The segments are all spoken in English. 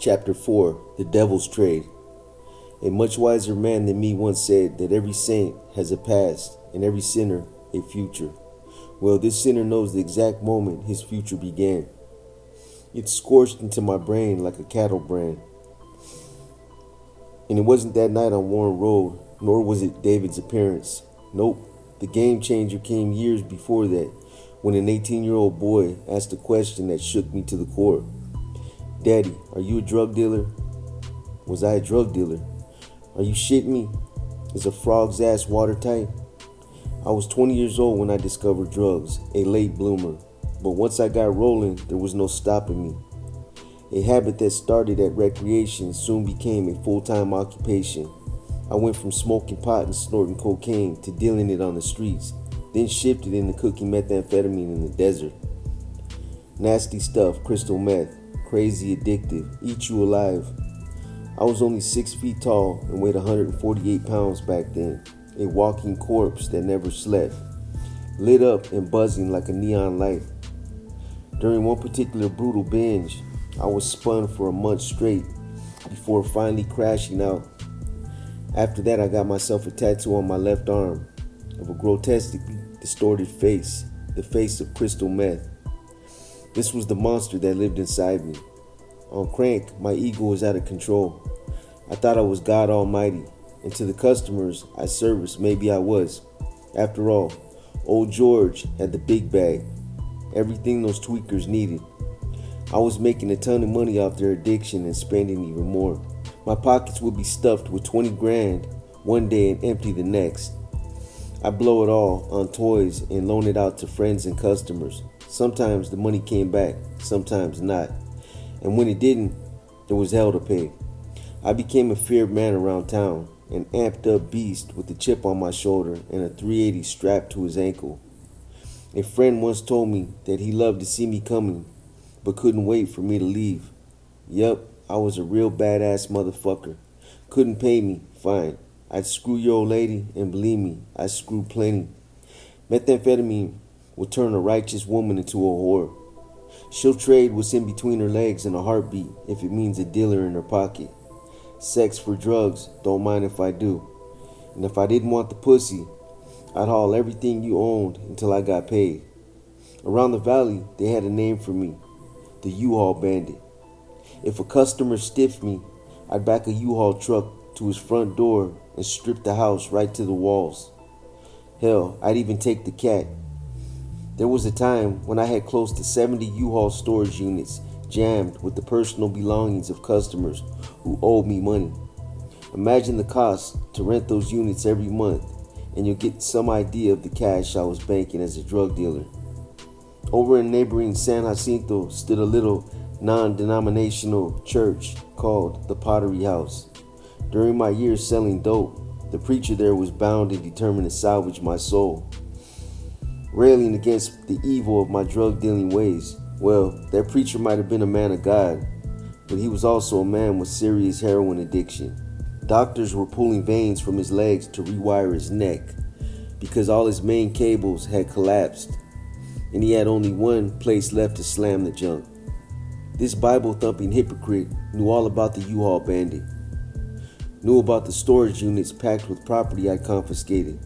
Chapter 4 The Devil's Trade. A much wiser man than me once said that every saint has a past and every sinner a future. Well, this sinner knows the exact moment his future began. It's scorched into my brain like a cattle brand. And it wasn't that night on Warren Road, nor was it David's appearance. Nope, the game changer came years before that, when an 18-year-old boy asked a question that shook me to the core. Daddy, are you a drug dealer? Was I a drug dealer? Are you shitting me? Is a frog's ass watertight? I was 20 years old when I discovered drugs, a late bloomer. But once I got rolling, there was no stopping me. A habit that started at recreation soon became a full-time occupation. I went from smoking pot and snorting cocaine to dealing it on the streets, then shifted into cooking methamphetamine in the desert. Nasty stuff, crystal meth, crazy addictive, eat you alive. I was only 6 feet tall and weighed 148 pounds back then, a walking corpse that never slept, lit up and buzzing like a neon light. During one particular brutal binge, I was spun for a month straight before finally crashing out. After that, I got myself a tattoo on my left arm of a grotesquely distorted face, the face of crystal meth. This was the monster that lived inside me. On crank, my ego was out of control. I thought I was God Almighty, and to the customers I serviced, maybe I was. After all, old George had the big bag, everything those tweakers needed. I was making a ton of money off their addiction and spending even more. My pockets would be stuffed with 20 grand one day and empty the next. I blow it all on toys and loan it out to friends and customers. Sometimes the money came back, sometimes not. And when it didn't, there was hell to pay. I became a feared man around town, an amped up beast with a chip on my shoulder and a 380 strapped to his ankle. A friend once told me that he loved to see me coming, but couldn't wait for me to leave. Yup, I was a real badass motherfucker. Couldn't pay me, fine. I'd screw your old lady, and believe me, I screwed plenty. Methamphetamine will turn a righteous woman into a whore. She'll trade what's in between her legs in a heartbeat if it means a dealer in her pocket. Sex for drugs, don't mind if I do. And if I didn't want the pussy, I'd haul everything you owned until I got paid. Around the valley, they had a name for me, the U-Haul Bandit. If a customer stiffed me, I'd back a U-Haul truck to his front door and strip the house right to the walls. Hell, I'd even take the cat. There was a time when I had close to 70 U-Haul storage units jammed with the personal belongings of customers who owed me money. Imagine the cost to rent those units every month, and you'll get some idea of the cash I was banking as a drug dealer. Over in neighboring San Jacinto stood a little non-denominational church called the Pottery House. During my years selling dope, the preacher there was bound and determined to salvage my soul, railing against the evil of my drug dealing ways. Well, that preacher might have been a man of God, but he was also a man with serious heroin addiction. Doctors were pulling veins from his legs to rewire his neck because all his main cables had collapsed, and he had only one place left to slam the junk. This Bible-thumping hypocrite knew all about the U-Haul Bandit, knew about the storage units packed with property I confiscated.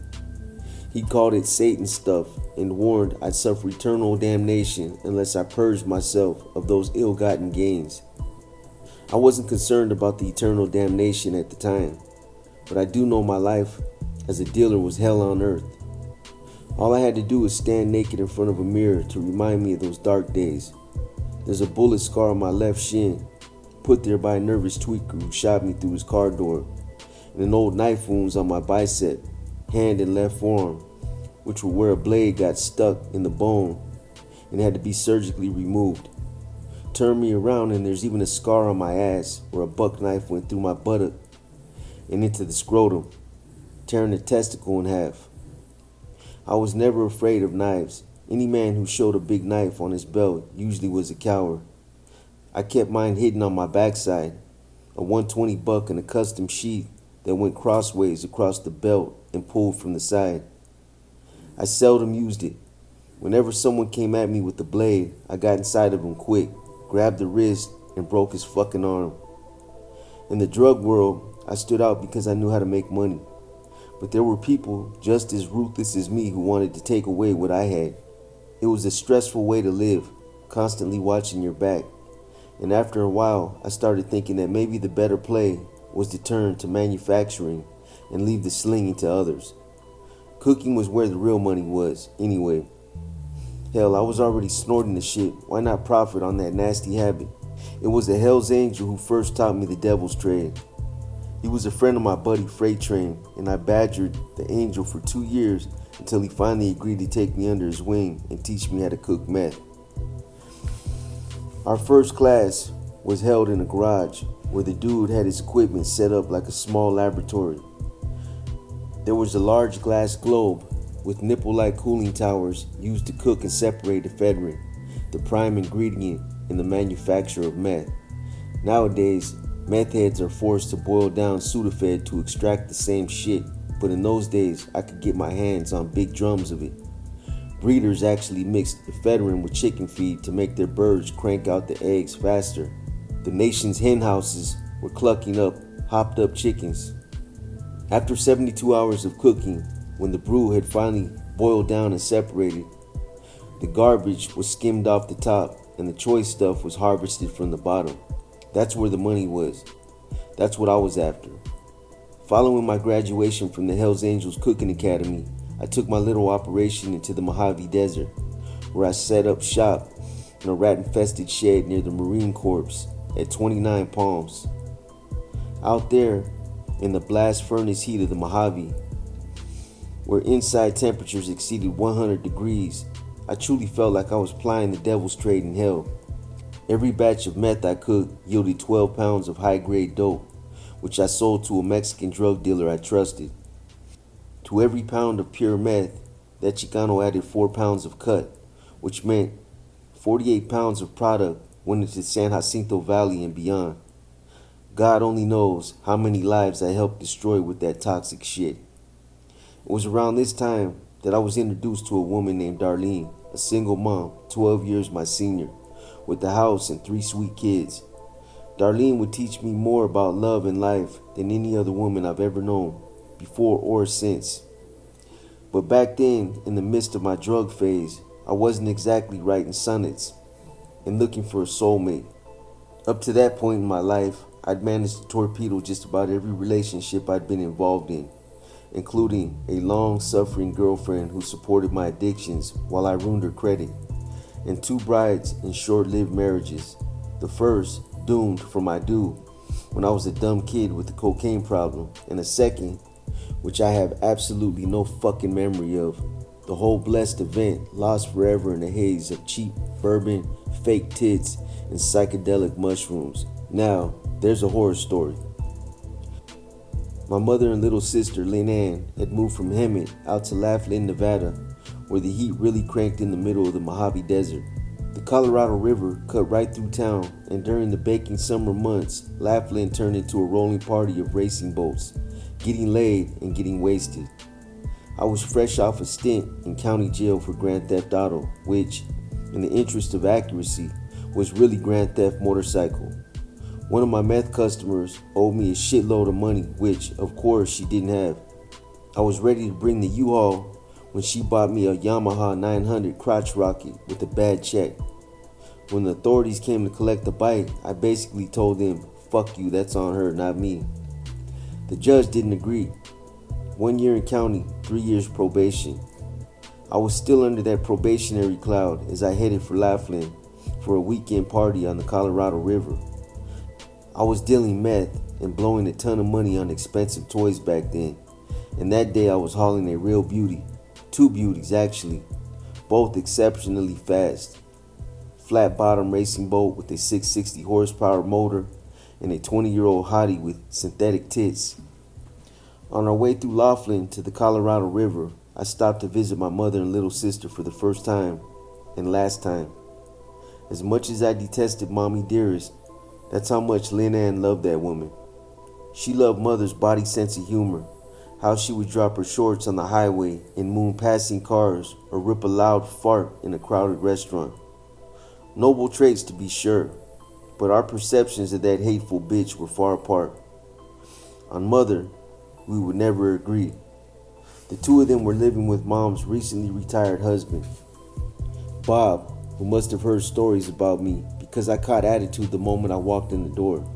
He called it Satan stuff and warned I'd suffer eternal damnation unless I purged myself of those ill-gotten gains. I wasn't concerned about the eternal damnation at the time, but I do know my life as a dealer was hell on earth. All I had to do was stand naked in front of a mirror to remind me of those dark days. There's a bullet scar on my left shin, put there by a nervous tweaker who shot me through his car door, and an old knife wounds on my bicep, hand and left forearm, which were where a blade got stuck in the bone and had to be surgically removed. Turn me around and there's even a scar on my ass where a buck knife went through my buttock and into the scrotum, tearing the testicle in half. I was never afraid of knives. Any man who showed a big knife on his belt usually was a coward. I kept mine hidden on my backside, a 120 buck and a custom sheath that went crossways across the belt and pulled from the side. I seldom used it. Whenever someone came at me with the blade, I got inside of him quick, grabbed the wrist, and broke his fucking arm. In the drug world, I stood out because I knew how to make money. But there were people just as ruthless as me who wanted to take away what I had. It was a stressful way to live, constantly watching your back. And after a while, I started thinking that maybe the better play was to turn to manufacturing and leave the slinging to others. Cooking was where the real money was, anyway. Hell, I was already snorting the shit. Why not profit on that nasty habit? It was a Hell's Angel who first taught me the devil's trade. He was a friend of my buddy Freight Train, and I badgered the angel for 2 years until he finally agreed to take me under his wing and teach me how to cook meth. Our first class was held in a garage where the dude had his equipment set up like a small laboratory. There was a large glass globe with nipple-like cooling towers used to cook and separate ephedrine, the prime ingredient in the manufacture of meth. Nowadays, meth heads are forced to boil down Sudafed to extract the same shit, but in those days, I could get my hands on big drums of it. Breeders actually mixed ephedrine with chicken feed to make their birds crank out the eggs faster. The nation's hen houses were clucking up hopped up chickens. After 72 hours of cooking, when the brew had finally boiled down and separated, the garbage was skimmed off the top and the choice stuff was harvested from the bottom. That's where the money was. That's what I was after. Following my graduation from the Hells Angels Cooking Academy, I took my little operation into the Mojave Desert, where I set up shop in a rat-infested shed near the Marine Corps at 29 Palms. Out there, in the blast furnace heat of the Mojave, where inside temperatures exceeded 100 degrees, I truly felt like I was plying the devil's trade in hell. Every batch of meth I cooked yielded 12 pounds of high-grade dope, which I sold to a Mexican drug dealer I trusted. To every pound of pure meth, that Chicano added 4 pounds of cut, which meant 48 pounds of product went into San Jacinto Valley and beyond. God only knows how many lives I helped destroy with that toxic shit. It was around this time that I was introduced to a woman named Darlene, a single mom, 12 years my senior, with a house and 3 sweet kids. Darlene would teach me more about love and life than any other woman I've ever known, before or since. But back then, in the midst of my drug phase, I wasn't exactly writing sonnets and looking for a soulmate. Up to that point in my life, I'd managed to torpedo just about every relationship I'd been involved in, including a long-suffering girlfriend who supported my addictions while I ruined her credit, and 2 brides in short-lived marriages. The first, doomed for my dude, when I was a dumb kid with a cocaine problem, and a second, which I have absolutely no fucking memory of. The whole blessed event lost forever in a haze of cheap bourbon, fake tits, and psychedelic mushrooms. Now, there's a horror story. My mother and little sister, Lynn Ann, had moved from Hemet out to Laughlin, Nevada, where the heat really cranked in the middle of the Mojave Desert. The Colorado River cut right through town, and during the baking summer months, Laughlin turned into a rolling party of racing boats, getting laid and getting wasted. I was fresh off a stint in county jail for Grand Theft Auto, which, in the interest of accuracy, was really Grand Theft Motorcycle. One of my meth customers owed me a shitload of money, which, of course, she didn't have. I was ready to bring the U-Haul when she bought me a Yamaha 900 crotch rocket with a bad check. When the authorities came to collect the bike, I basically told them, "Fuck you, that's on her, not me." The judge didn't agree. 1 year in county, 3 years probation. I was still under that probationary cloud as I headed for Laughlin for a weekend party on the Colorado River. I was dealing meth and blowing a ton of money on expensive toys back then, and that day I was hauling a real beauty. 2 beauties actually, both exceptionally fast. Flat bottom racing boat with a 660 horsepower motor and a 20-year-old hottie with synthetic tits. On our way through Laughlin to the Colorado River, I stopped to visit my mother and little sister for the first time and last time. As much as I detested Mommy Dearest, that's how much Lynn Ann loved that woman. She loved Mother's body sense of humor, how she would drop her shorts on the highway and moon passing cars or rip a loud fart in a crowded restaurant. Noble traits to be sure, but our perceptions of that hateful bitch were far apart. On mother, we would never agree. The two of them were living with mom's recently retired husband, Bob, who must have heard stories about me because I caught attitude the moment I walked in the door.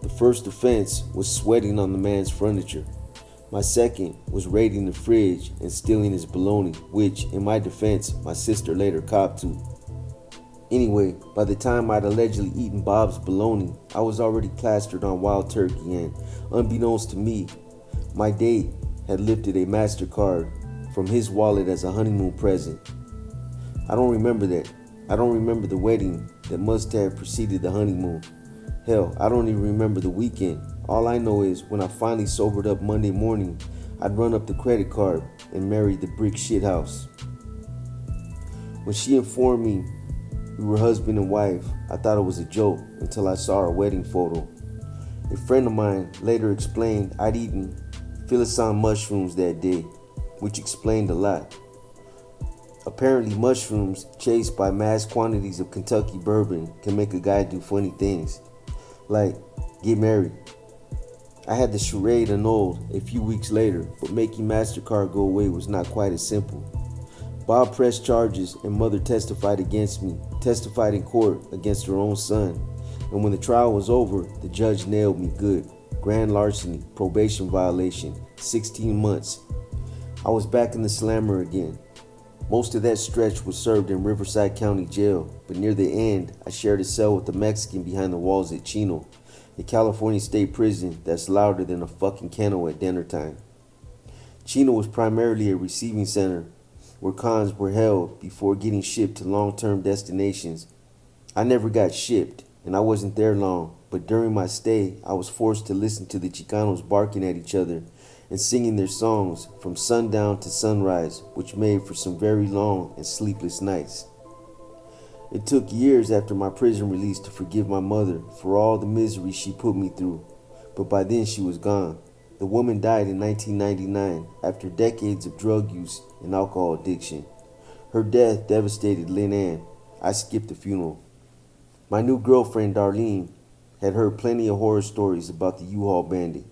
The first offense was sweating on the man's furniture. My second was raiding the fridge and stealing his bologna, which, in my defense, my sister later copped to. Anyway, by the time I'd allegedly eaten Bob's bologna, I was already plastered on wild turkey and, unbeknownst to me, my date had lifted a MasterCard from his wallet as a honeymoon present. I don't remember that. I don't remember the wedding that must have preceded the honeymoon. Hell, I don't even remember the weekend. All I know is when I finally sobered up Monday morning, I'd run up the credit card and married the brick shit house. When she informed me we were husband and wife, I thought it was a joke until I saw our wedding photo. A friend of mine later explained I'd eaten Filicon mushrooms that day, which explained a lot. Apparently mushrooms chased by mass quantities of Kentucky bourbon can make a guy do funny things, like get married. I had the charade annulled a few weeks later, but making MasterCard go away was not quite as simple. Bob pressed charges and mother testified against me, testified in court against her own son. And when the trial was over, the judge nailed me good. Grand larceny, probation violation, 16 months. I was back in the slammer again. Most of that stretch was served in Riverside County Jail, but near the end, I shared a cell with a Mexican behind the walls at Chino, a California state prison that's louder than a fucking kennel at dinner time. Chino was primarily a receiving center where cons were held before getting shipped to long-term destinations. I never got shipped, and I wasn't there long, but during my stay, I was forced to listen to the Chicanos barking at each other and singing their songs from sundown to sunrise, which made for some very long and sleepless nights. It took years after my prison release to forgive my mother for all the misery she put me through, but by then she was gone. The woman died in 1999 after decades of drug use and alcohol addiction. Her death devastated Lynn Ann. I skipped the funeral. My new girlfriend, Darlene, had heard plenty of horror stories about the U-Haul Bandit.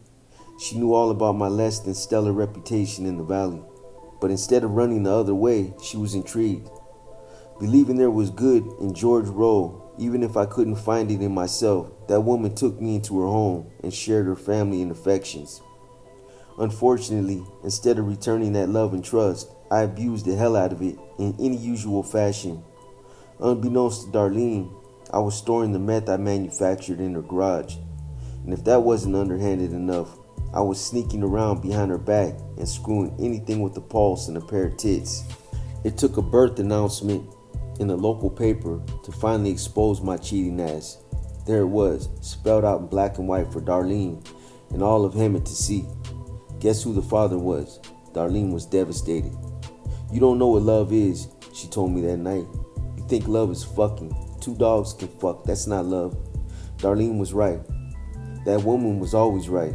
She knew all about my less than stellar reputation in the valley, but instead of running the other way, she was intrigued. Believing there was good in George Rowe, even if I couldn't find it in myself, that woman took me into her home and shared her family and affections. Unfortunately, instead of returning that love and trust, I abused the hell out of it in any usual fashion. Unbeknownst to Darlene, I was storing the meth I manufactured in her garage. And if that wasn't underhanded enough, I was sneaking around behind her back and screwing anything with a pulse and a pair of tits. It took a birth announcement in a local paper to finally expose my cheating ass. There it was, spelled out in black and white for Darlene and all of Hemet to see. Guess who the father was? Darlene was devastated. You don't know what love is, she told me that night. You think love is fucking. 2 dogs can fuck, that's not love. Darlene was right. That woman was always right.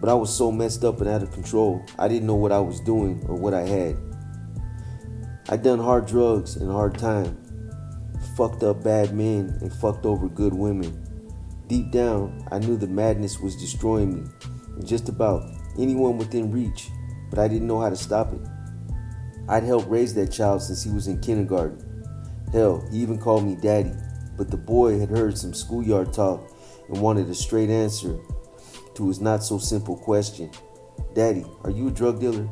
But I was so messed up and out of control, I didn't know what I was doing or what I had. I'd done hard drugs in a hard time, fucked up bad men and fucked over good women. Deep down, I knew the madness was destroying me and just about anyone within reach, but I didn't know how to stop it. I'd helped raise that child since he was in kindergarten. Hell, he even called me daddy, but the boy had heard some schoolyard talk and wanted a straight answer to his not so simple question. Daddy, are you a drug dealer?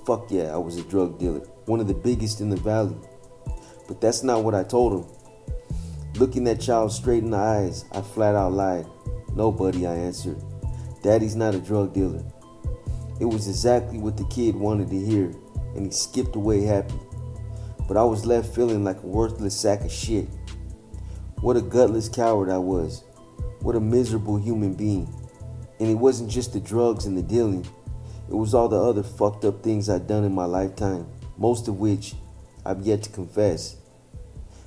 Fuck yeah, I was a drug dealer, one of the biggest in the valley. But that's not what I told him. Looking that child straight in the eyes, I flat out lied. No, buddy, I answered. Daddy's not a drug dealer. It was exactly what the kid wanted to hear, and he skipped away happy. But I was left feeling like a worthless sack of shit. What a gutless coward I was. What a miserable human being. And it wasn't just the drugs and the dealing. It was all the other fucked up things I'd done in my lifetime, most of which I've yet to confess.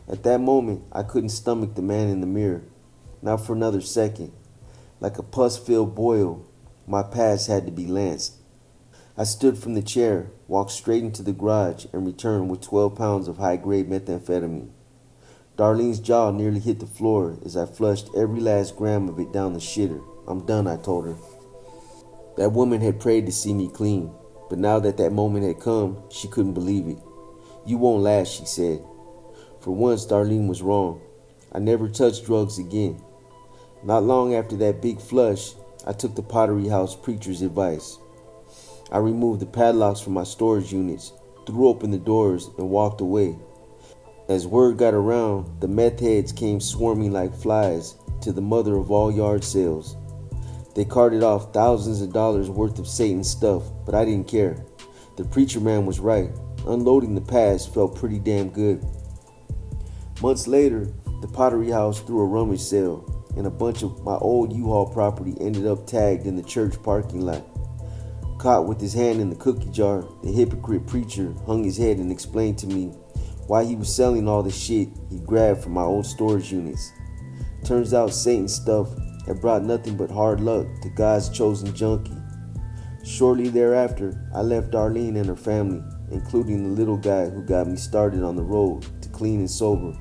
At that moment, I couldn't stomach the man in the mirror, not for another second. Like a pus-filled boil, my past had to be lanced. I stood from the chair, walked straight into the garage, and returned with 12 pounds of high-grade methamphetamine. Darlene's jaw nearly hit the floor as I flushed every last gram of it down the shitter. I'm done, I told her. That woman had prayed to see me clean, but now that moment had come, she couldn't believe it. You won't last, she said. For once, Darlene was wrong. I never touched drugs again. Not long after that big flush, I took the Pottery House preacher's advice. I removed the padlocks from my storage units, threw open the doors, and walked away. As word got around, the meth heads came swarming like flies to the mother of all yard sales. They carted off thousands of dollars worth of Satan's stuff, but I didn't care. The preacher man was right. Unloading the past felt pretty damn good. Months later, the Pottery House threw a rummage sale, and a bunch of my old U-Haul property ended up tagged in the church parking lot. Caught with his hand in the cookie jar, the hypocrite preacher hung his head and explained to me why he was selling all the shit he grabbed from my old storage units. Turns out Satan's stuff had brought nothing but hard luck to God's chosen junkie. Shortly thereafter, I left Darlene and her family, including the little guy who got me started on the road to clean and sober.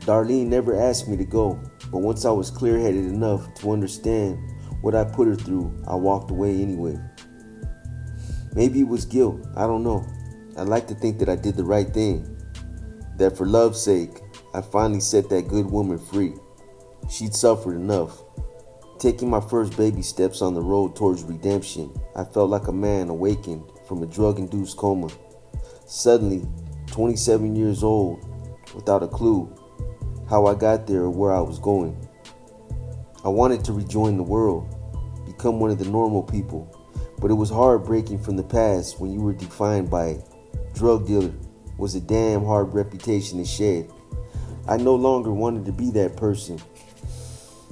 Darlene never asked me to go, but once I was clear-headed enough to understand what I put her through, I walked away anyway. Maybe it was guilt, I don't know. I'd like to think that I did the right thing, that for love's sake, I finally set that good woman free. She'd suffered enough. Taking my first baby steps on the road towards redemption, I felt like a man awakened from a drug-induced coma. Suddenly, 27 years old, without a clue how I got there or where I was going. I wanted to rejoin the world, become one of the normal people, but it was hard breaking from the past when you were defined by it. Drug dealer was a damn hard reputation to shed. I no longer wanted to be that person,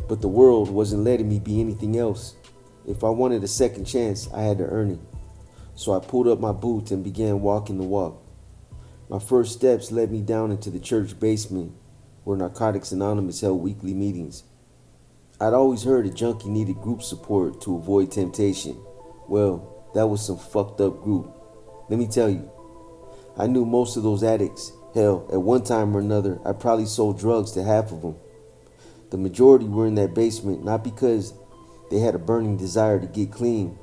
but the world wasn't letting me be anything else. If I wanted a second chance, I had to earn it. So I pulled up my boots and began walking the walk. My first steps led me down into the church basement where Narcotics Anonymous held weekly meetings. I'd always heard a junkie needed group support to avoid temptation. Well, that was some fucked up group. Let me tell you, I knew most of those addicts. Hell, at one time or another, I probably sold drugs to half of them. The majority were in that basement not because they had a burning desire to get clean,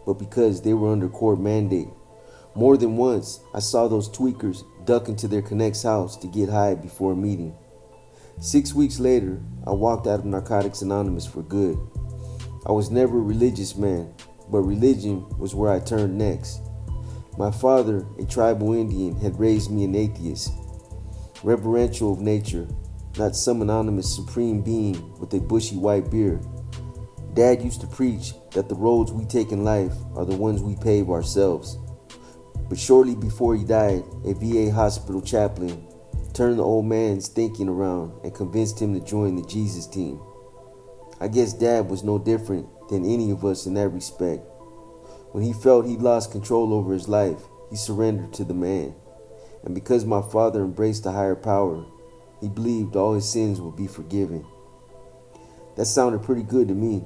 but because they were under court mandate. More than once, I saw those tweakers duck into their connect's house to get high before a meeting. 6 weeks later, I walked out of Narcotics Anonymous for good. I was never a religious man, but religion was where I turned next. My father, a tribal Indian, had raised me an atheist, reverential of nature, not some anonymous supreme being with a bushy white beard. Dad used to preach that the roads we take in life are the ones we pave ourselves. But shortly before he died, a VA hospital chaplain turned the old man's thinking around and convinced him to join the Jesus team. I guess Dad was no different than any of us in that respect. When he felt he'd lost control over his life, he surrendered to the man. And because my father embraced a higher power, he believed all his sins would be forgiven. That sounded pretty good to me.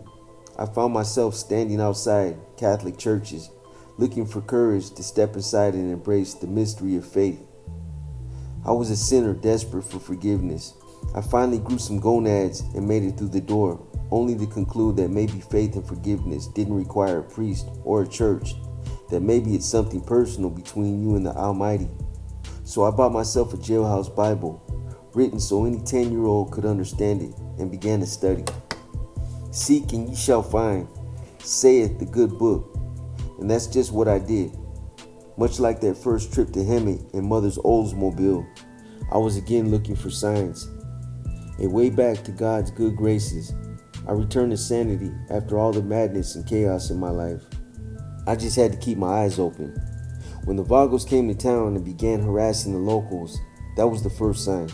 I found myself standing outside Catholic churches, looking for courage to step inside and embrace the mystery of faith. I was a sinner desperate for forgiveness. I finally grew some gonads and made it through the door, only to conclude that maybe faith and forgiveness didn't require a priest or a church, that maybe it's something personal between you and the Almighty. So I bought myself a jailhouse Bible, written so any 10-year-old could understand it, and began to study. Seek and ye shall find, saith the good book. And that's just what I did. Much like that first trip to Hemet in Mother's Oldsmobile, I was again looking for signs. A way back to God's good graces, I returned to sanity after all the madness and chaos in my life. I just had to keep my eyes open. When the Vagos came to town and began harassing the locals, that was the first sign.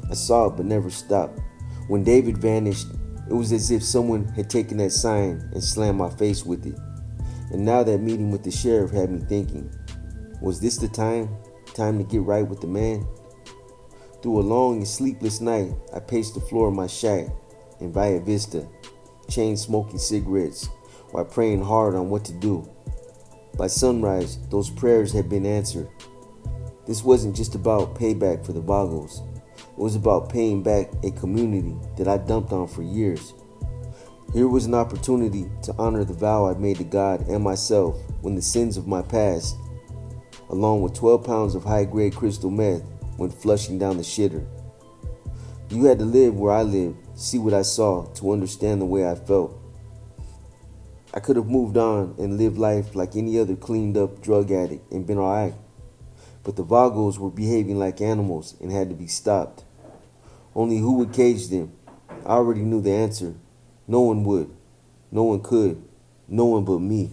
I saw it but never stopped. When David vanished, it was as if someone had taken that sign and slammed my face with it. And now that meeting with the sheriff had me thinking, was this the time to get right with the man? Through a long and sleepless night, I paced the floor of my shack in Villa Vista, chain smoking cigarettes while praying hard on what to do. By sunrise, those prayers had been answered. This wasn't just about payback for the Vagos. It was about paying back a community that I dumped on for years. Here was an opportunity to honor the vow I made to God and myself when the sins of my past, along with 12 pounds of high-grade crystal meth, went flushing down the shitter. You had to live where I lived, see what I saw, to understand the way I felt. I could have moved on and lived life like any other cleaned-up drug addict and been alright. But the Vagos were behaving like animals and had to be stopped. Only who would cage them? I already knew the answer. No one would. No one could. No one but me.